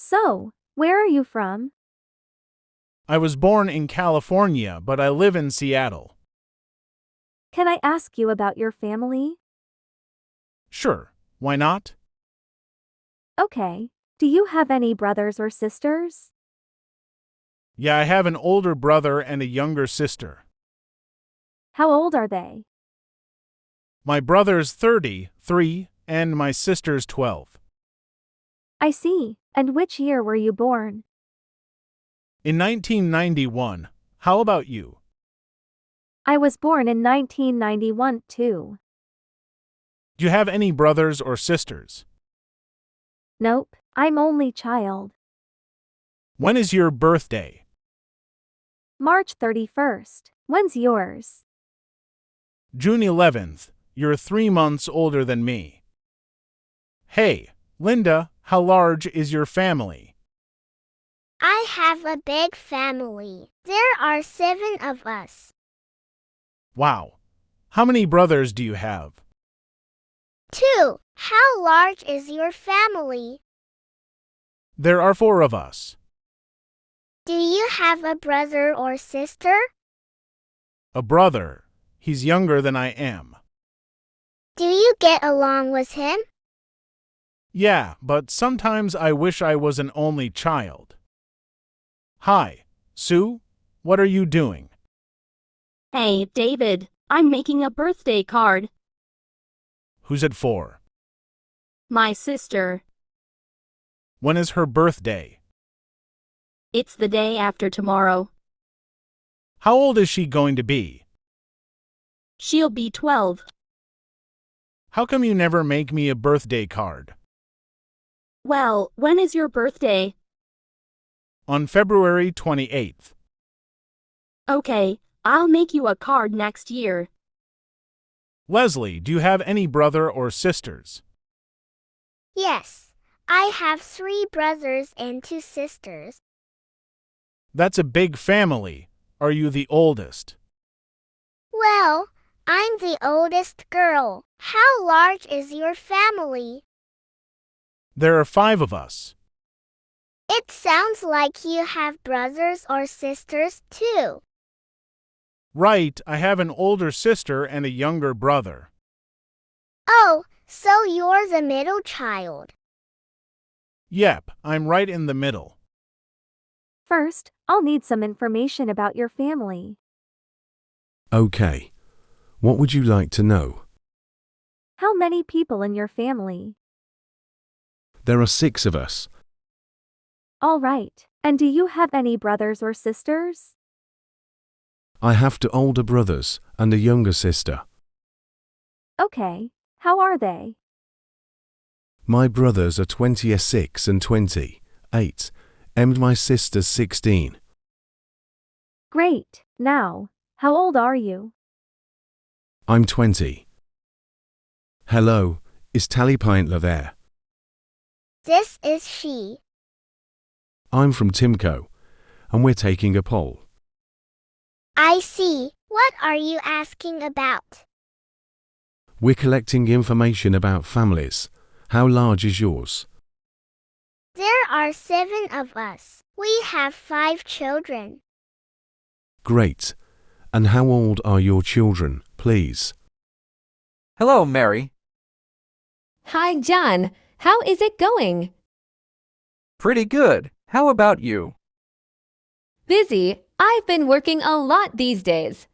So, where are you from? I was born in California, but I live in Seattle. Can I ask you about your family? Sure, why not? Okay. Do you have any brothers or sisters? Yeah, I have an older brother and a younger sister. How old are they? My brother's 33 and my sister's 12. I see. And which year were you born? In 1991. How about you? I was born in 1991 too. Do you have any brothers or sisters? Nope, I'm only child. When is your birthday? March 31st. When's yours? June 11th. You're 3 months older than me. Hey, Linda, how large is your family? I have a big family. There are 7 of us. Wow. How many brothers do you have? 2. How large is your family? There are 4 of us. Do you have a brother or sister? A brother. He's younger than I am. Do you get along with him? Yeah, but sometimes I wish I was an only child. Hi, Sue. What are you doing? Hey, David, I'm making a birthday card. Who's it for? My sister. When is her birthday? It's the day after tomorrow. How old is she going to be? She'll be 12. How come you never make me a birthday card? Well, when is your birthday? On February 28th. Okay, I'll make you a card next year. Leslie, do you have any brother or sisters? Yes. I have 3 brothers and 2 sisters. That's a big family. Are you the oldest? Well, I'm the oldest girl. How large is your family? There are 5 of us. It sounds like you have brothers or sisters too. Right, I have an older sister and a younger brother. Oh, so you're the middle child. Yep, I'm right in the middle. First, I'll need some information about your family. Okay. What would you like to know? How many people in your family? There are 6 of us. All right. And do you have any brothers or sisters? I have 2 older brothers and a younger sister. Okay. How are they? My brothers are 26 and 28, and my sister's 16. Great. Now, how old are you? I'm 20. Hello, is Tally Pintler there? This is she. I'm from Timco, and we're taking a poll. I see. What are you asking about? We're collecting information about families. How large is yours? There are 7 of us. We have 5 children. Great. And how old are your children, please? Hello, Mary. Hi, John. How is it going? Pretty good. How about you? Busy. I've been working a lot these days.